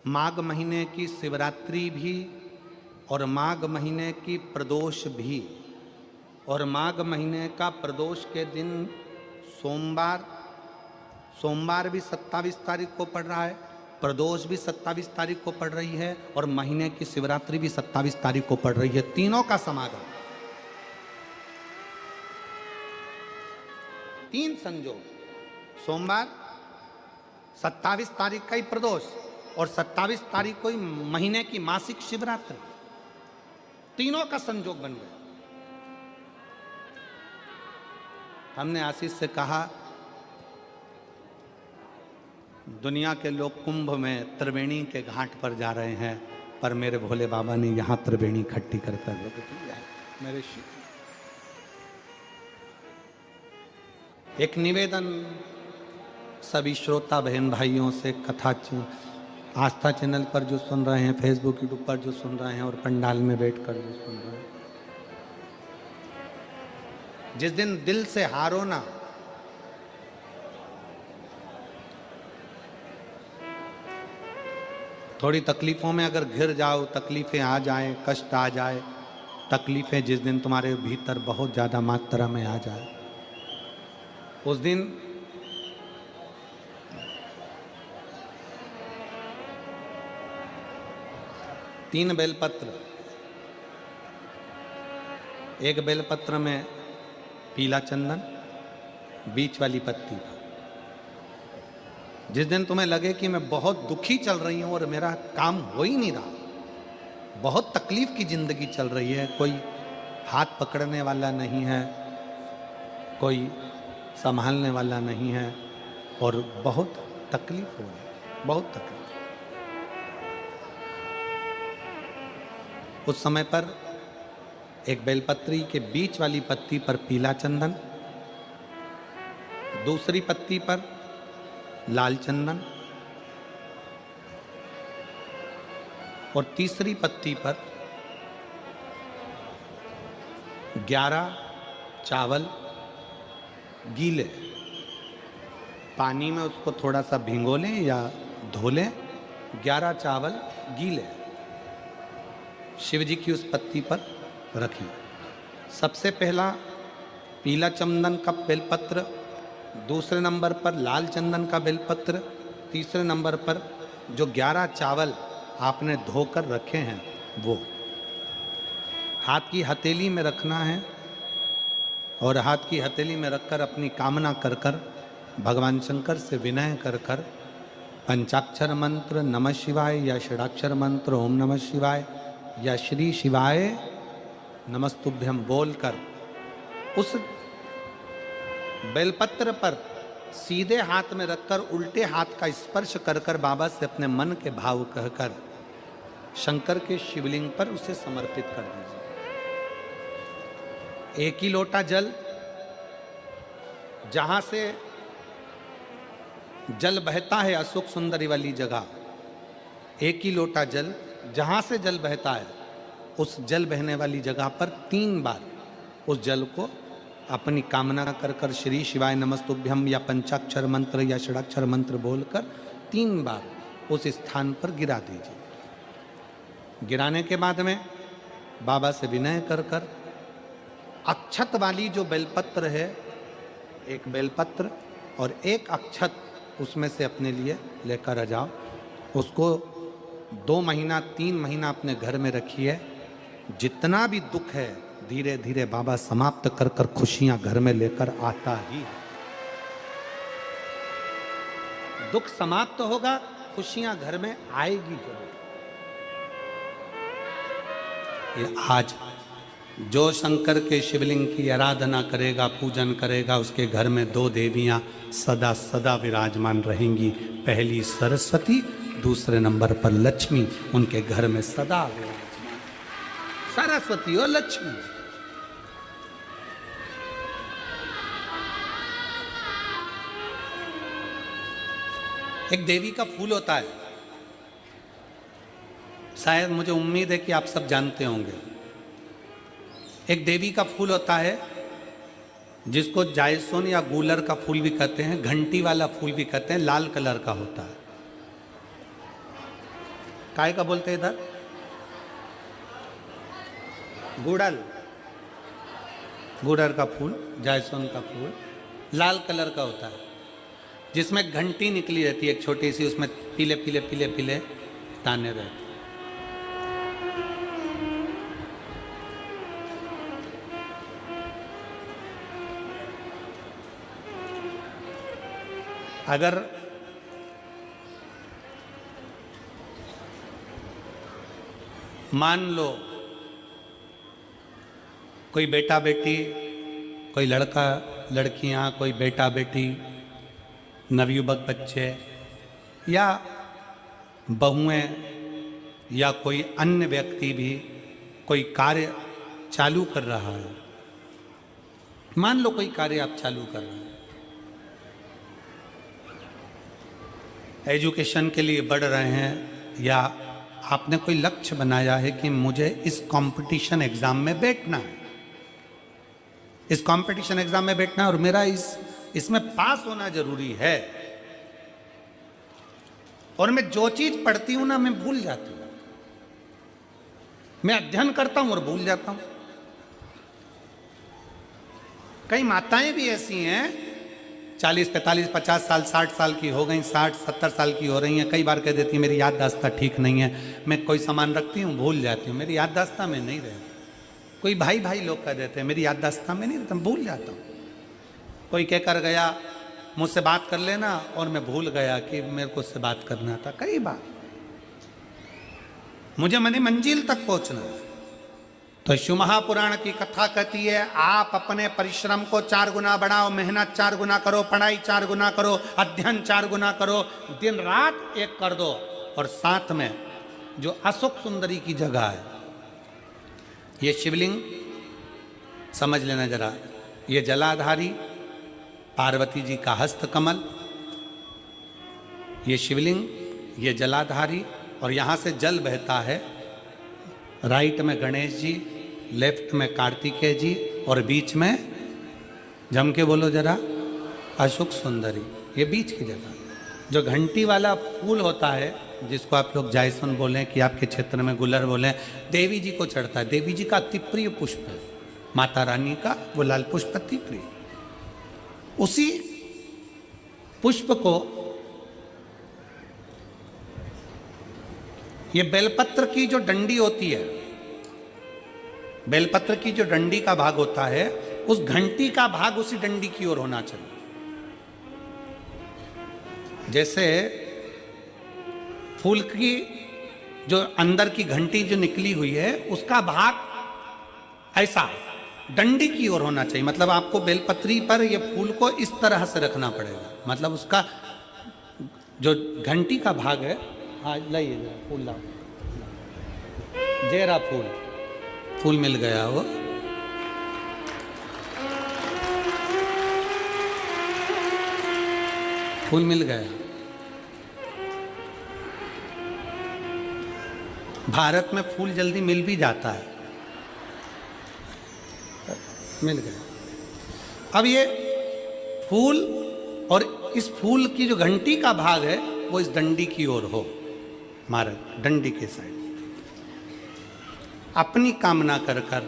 माघ महीने की शिवरात्रि भी और माघ महीने की प्रदोष भी, और माघ महीने का प्रदोष के दिन सोमवार भी 27 तारीख को पड़ रहा है, प्रदोष भी 27 तारीख को पड़ रही है, और महीने की शिवरात्रि भी 27 तारीख को पड़ रही है। तीनों का समागम, तीन संजोग, सोमवार 27 तारीख का ही प्रदोष और 27 तारीख को ही महीने की मासिक शिवरात्रि, तीनों का संजोग बन गया। हमने आशीष से कहा दुनिया के लोग कुंभ में त्रिवेणी के घाट पर जा रहे हैं, पर मेरे भोले बाबा ने यहां त्रिवेणी इकट्ठी कर कर रख दी है। मेरे शिव एक निवेदन सभी श्रोता बहन भाइयों से, कथा आस्था चैनल पर जो सुन रहे हैं, फेसबुक यूट्यूब पर जो सुन रहे हैं, और पंडाल में बैठकर जो सुन रहे हैं, जिस दिन दिल से हारो ना, थोड़ी तकलीफों में अगर घिर जाओ, तकलीफें आ जाए, कष्ट आ जाए, तकलीफें जिस दिन तुम्हारे भीतर बहुत ज़्यादा मात्रा में आ जाए, उस दिन तीन बेलपत्र, एक बेलपत्र में पीला चंदन, बीच वाली पत्ती। जिस दिन तुम्हें लगे कि मैं बहुत दुखी चल रही हूं और मेरा काम हो ही नहीं रहा, बहुत तकलीफ की जिंदगी चल रही है, कोई हाथ पकड़ने वाला नहीं है, कोई संभालने वाला नहीं है, और बहुत तकलीफ हो रही है, बहुत तकलीफ। उस समय पर एक बेलपत्री के बीच वाली पत्ती पर पीला चंदन, दूसरी पत्ती पर लाल चंदन, और तीसरी पत्ती पर 11 चावल गीले, पानी में उसको थोड़ा सा भिगो लें या धो लें, 11 चावल गीले शिव जी की उस पत्ती पर रखें। सबसे पहला पीला चंदन का बेलपत्र, दूसरे नंबर पर लाल चंदन का बेलपत्र, तीसरे नंबर पर जो 11 चावल आपने धोकर रखे हैं वो हाथ की हथेली में रखना है, और हाथ की हथेली में रखकर अपनी कामना कर कर भगवान शंकर से विनय कर कर पंचाक्षर मंत्र नमः शिवाय या षडाक्षर मंत्र ओम नमः शिवाय या श्री शिवाय नमस्तुभ्यम बोलकर उस बेलपत्र पर सीधे हाथ में रखकर उल्टे हाथ का स्पर्श कर कर बाबा से अपने मन के भाव कहकर शंकर के शिवलिंग पर उसे समर्पित कर दीजिए। एक ही लोटा जल, जहां से जल बहता है अशोक सुंदरी वाली जगह, एक ही लोटा जल, जहां से जल बहता है उस जल बहने वाली जगह पर 3 बार उस जल को अपनी कामना कर कर श्री शिवाय नमस्तुभ्यम या पंचाक्षर मंत्र या षडाक्षर मंत्र बोलकर 3 बार उस स्थान पर गिरा दीजिए। गिराने के बाद में बाबा से विनय कर कर अक्षत वाली जो बेलपत्र है, एक बेलपत्र और एक अक्षत उसमें से अपने लिए लेकर आ जाओ। उसको 2 महीना 3 महीना अपने घर में रखिए। जितना भी दुख है धीरे धीरे बाबा समाप्त कर कर खुशियां घर में लेकर आता ही है। दुख समाप्त होगा, खुशियां घर में आएगी जरूर। ये आज जो शंकर के शिवलिंग की आराधना करेगा, पूजन करेगा, उसके घर में 2 देवियां सदा सदा विराजमान रहेंगी। पहली सरस्वती, दूसरे नंबर पर लक्ष्मी उनके घर में सदा विराजमान। सरस्वती और लक्ष्मी। एक देवी का फूल होता है, शायद मुझे उम्मीद है कि आप सब जानते होंगे। एक देवी का फूल होता है जिसको जायसोन या गूलर का फूल भी कहते हैं, घंटी वाला फूल भी कहते हैं, लाल कलर का होता है। काय का बोलते हैं इधर? गुड़ल, गुड़र का फूल, जायसवान का फूल लाल कलर का होता है, जिसमें घंटी निकली रहती है एक छोटी सी, उसमें पीले पीले पीले पीले दाने रहते हैं। अगर मान लो कोई बेटा बेटी, कोई लड़का लड़कियां, कोई बेटा बेटी, नवयुवक बच्चे या बहुएं या कोई अन्य व्यक्ति भी कोई कार्य चालू कर रहा है, मान लो कोई कार्य आप चालू कर रहे हैं, एजुकेशन के लिए बढ़ रहे हैं, या आपने कोई लक्ष्य बनाया है कि मुझे इस कंपटीशन एग्जाम में बैठना है, इस कंपटीशन एग्जाम में बैठना है और मेरा इसमें पास होना जरूरी है, और मैं जो चीज पढ़ती हूं ना मैं भूल जाती हूं, मैं अध्ययन करता हूं और भूल जाता हूं। कई माताएं भी ऐसी हैं 40, 45, 50 साल, 60 साल की हो गई, 60, 70 साल की हो रही हैं, कई बार कह देती हैं मेरी याददाश्त ठीक नहीं है, मैं कोई सामान रखती हूँ भूल जाती हूँ, मेरी याददाश्त में नहीं रहती। कोई भाई भाई लोग कह देते हैं मेरी याददाश्त में नहीं रहता, भूल जाता हूँ। कोई कह कर गया मुझसे बात कर लेना और मैं भूल गया कि मेरे को उससे बात करना था। कई बार मुझे मनी मंजिल तक पहुंचना है। तो शिव महापुराण की कथा कहती है आप अपने परिश्रम को 4 गुना बढ़ाओ, मेहनत 4 गुना करो, पढ़ाई 4 गुना करो, अध्ययन 4 गुना करो, दिन रात एक कर दो। और साथ में जो अशोक सुंदरी की जगह है, ये शिवलिंग समझ लेना जरा, ये जलाधारी पार्वती जी का हस्त कमल, ये शिवलिंग, ये जलाधारी, और यहाँ से जल बहता है। राइट में गणेश जी, लेफ्ट में कार्तिकेय जी, और बीच में जम के बोलो जरा अशोक सुंदरी। ये बीच की जगह जो घंटी वाला फूल होता है, जिसको आप लोग जायसवान बोलें कि आपके क्षेत्र में गुलर बोलें, देवी जी को चढ़ता है। देवी जी का अति प्रिय पुष्प है, माता रानी का वो लाल पुष्प अति प्रिय। उसी पुष्प को ये बेलपत्र की जो डंडी होती है, बेलपत्र की जो डंडी का भाग होता है, उस घंटी का भाग उसी डंडी की ओर होना चाहिए। जैसे फूल की जो अंदर की घंटी जो निकली हुई है, उसका भाग ऐसा डंडी की ओर होना चाहिए। मतलब आपको बेलपत्री पर ये फूल को इस तरह से रखना पड़ेगा। मतलब उसका जो घंटी का भाग है, हाँ लाइए फूल लाओ, जेरा फूल मिल गया वो। फूल मिल गया। भारत में फूल जल्दी मिल भी जाता है, मिल गया। अब ये फूल और इस फूल की जो घंटी का भाग है वो इस डंडी की ओर हो, मारा डंडी के साइड। अपनी कामना कर कर,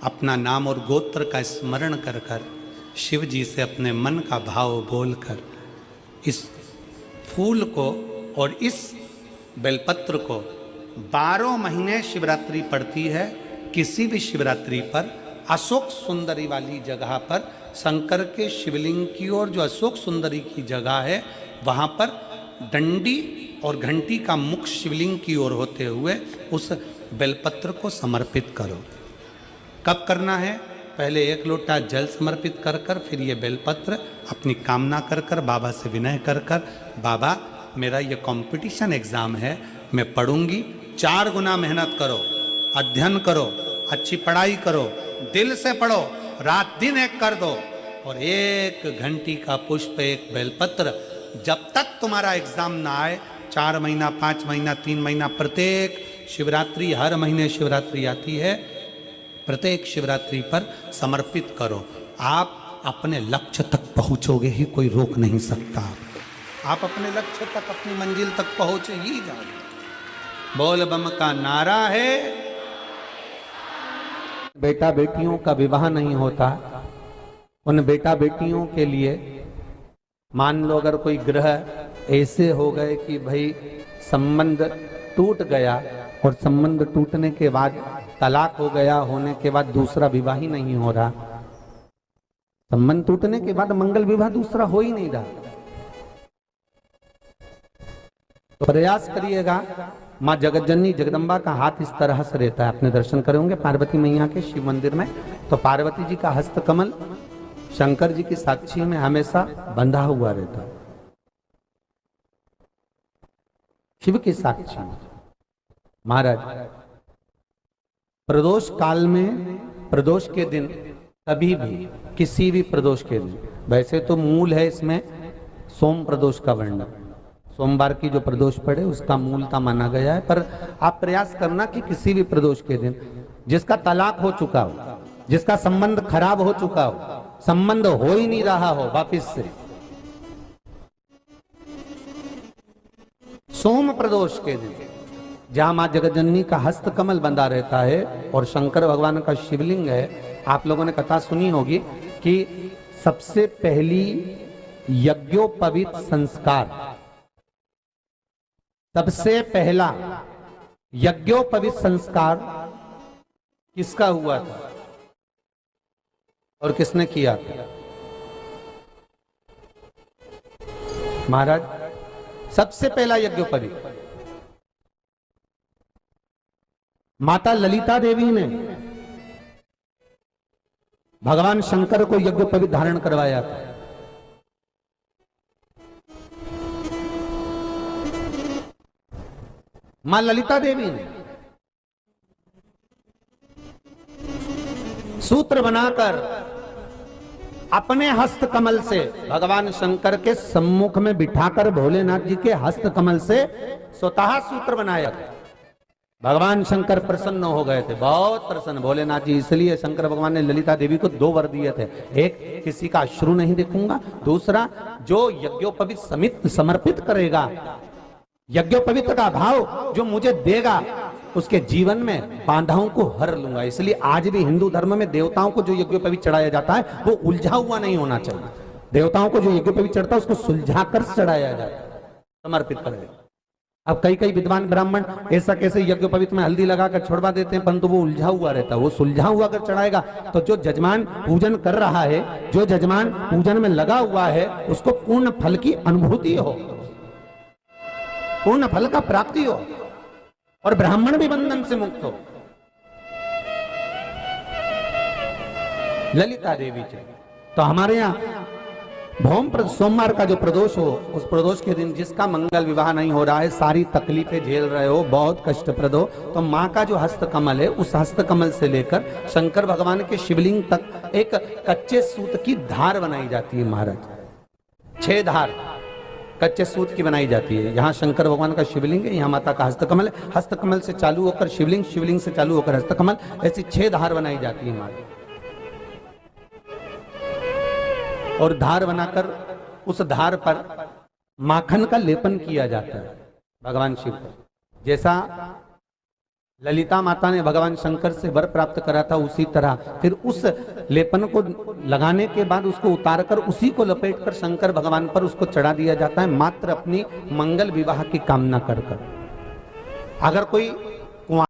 अपना नाम और गोत्र का स्मरण कर कर, शिव जी से अपने मन का भाव बोलकर इस फूल को और इस बेलपत्र को 12 महीने शिवरात्रि पड़ती है। किसी भी शिवरात्रि पर अशोक सुंदरी वाली जगह पर, शंकर के शिवलिंग की ओर जो अशोक सुंदरी की जगह है, वहाँ पर डंडी और घंटी का मुख शिवलिंग की ओर होते हुए उस बेलपत्र को समर्पित करो। कब करना है? पहले 1 लोटा जल समर्पित कर कर, फिर ये बेलपत्र अपनी कामना कर कर, बाबा से विनय कर कर, बाबा मेरा ये कंपटीशन एग्ज़ाम है, मैं पढ़ूंगी, 4 गुना मेहनत करो, अध्ययन करो, अच्छी पढ़ाई करो, दिल से पढ़ो, रात दिन एक कर दो, और 1 घंटी का पुष्प, 1 बेलपत्र, जब तक तुम्हारा एग्जाम ना आए, 4 महीना, 5 महीना, 3 महीना, प्रत्येक शिवरात्रि, हर महीने शिवरात्रि आती है, प्रत्येक शिवरात्रि पर समर्पित करो। आप अपने लक्ष्य तक पहुंचोगे ही, कोई रोक नहीं सकता आपको। आप अपने लक्ष्य तक, अपनी मंजिल तक पहुंचे ही जाओगे। बोल बम का नारा है। बेटा बेटियों का विवाह नहीं होता, उन बेटा बेटियों के लिए मान लो अगर कोई ग्रह ऐसे हो गए कि भाई संबंध टूट गया और संबंध टूटने के बाद तलाक हो गया, होने के बाद दूसरा विवाह ही नहीं हो रहा, संबंध टूटने के बाद मंगल विवाह दूसरा हो ही नहीं रहा, तो प्रयास करिएगा। माँ जगतजननी जगदम्बा का हाथ इस तरह से रहता है, आपने दर्शन करे होंगे पार्वती मैया के शिव मंदिर में, तो पार्वती जी का हस्त कमल शंकर जी की साक्षी में हमेशा बंधा हुआ रहता है, शिव की साक्षी में। महाराज प्रदोष काल में, प्रदोष के दिन कभी भी, किसी भी प्रदोष के दिन, वैसे तो मूल है इसमें सोम प्रदोष का वर्णन, सोमवार की जो प्रदोष पड़े उसका मूलता माना गया है, पर आप प्रयास करना कि किसी भी प्रदोष के दिन जिसका तलाक हो चुका हो, जिसका संबंध खराब हो चुका हो, संबंध हो ही नहीं रहा हो वापिस से, सोम प्रदोष के दिन जहां मां जगतजननी का हस्त कमल बंधा रहता है और शंकर भगवान का शिवलिंग है। आप लोगों ने कथा सुनी होगी कि सबसे पहली यज्ञोपवीत संस्कार, सबसे पहला यज्ञोपवीत संस्कार किसका हुआ था और किसने किया था? महाराज सबसे पहला यज्ञोपवीत माता ललिता देवी ने भगवान शंकर को यज्ञोपवीत धारण करवाया था। मां ललिता देवी ने सूत्र बनाकर अपने हस्त कमल से भगवान शंकर के सम्मुख में बिठाकर भोलेनाथ जी के हस्त कमल से स्वतः सूत्र बनाया था। भगवान शंकर प्रसन्न हो गए थे, बहुत प्रसन्न भोलेनाथ जी, इसलिए शंकर भगवान ने ललिता देवी को दो वर दिए थे, एक किसी का अश्रु नहीं देखूंगा, दूसरा जो यज्ञोपवीत समित समर्पित करेगा, यज्ञोपवीत का भाव जो मुझे देगा उसके जीवन में बाधाओं को हर लूंगा। इसलिए आज भी हिंदू धर्म में देवताओं को जो यज्ञोपवीत चढ़ाया जाता है वो उलझा हुआ नहीं होना चाहिए। देवताओं को जो यज्ञोपवीत चढ़ता है उसको सुलझा कर चढ़ाया जाता है, समर्पित करेगा। अब कई कई विद्वान ब्राह्मण ऐसा कैसे यज्ञोपवीत में हल्दी लगाकर छोड़वा देते हैं, परंतु वो उलझा हुआ रहता है, वो सुलझा हुआ अगर चढ़ाएगा तो जो जजमान पूजन कर रहा है, जो जजमान पूजन में लगा हुआ है, उसको पूर्ण फल की अनुभूति हो, पूर्ण फल का प्राप्ति हो और ब्राह्मण भी बंधन से मुक्त हो। ललिता देवी जी तो हमारे यहाँ भौम सोमवार का जो प्रदोष हो, उस प्रदोष के दिन जिसका मंगल विवाह नहीं हो रहा है, सारी तकलीफें झेल रहे हो, बहुत कष्टप्रद हो, तो माँ का जो हस्त कमल है उस हस्त कमल से लेकर शंकर भगवान के शिवलिंग तक एक कच्चे सूत की धार बनाई जाती है। महाराज 6 धार कच्चे सूत की बनाई जाती है। यहाँ शंकर भगवान का शिवलिंग है, यहाँ माता का हस्तकमल है, हस्तकमल से चालू होकर शिवलिंग, शिवलिंग से चालू होकर हस्तकमल, ऐसी 6 धार बनाई जाती है हमारी। और धार बनाकर उस धार पर माखन का लेपन किया जाता है भगवान शिव को। जैसा ललिता माता ने भगवान शंकर से वर प्राप्त करा था, उसी तरह फिर उस लेपन को लगाने के बाद उसको उतारकर उसी को लपेटकर शंकर भगवान पर उसको चढ़ा दिया जाता है, मात्र अपनी मंगल विवाह की कामना कर कर। अगर कोई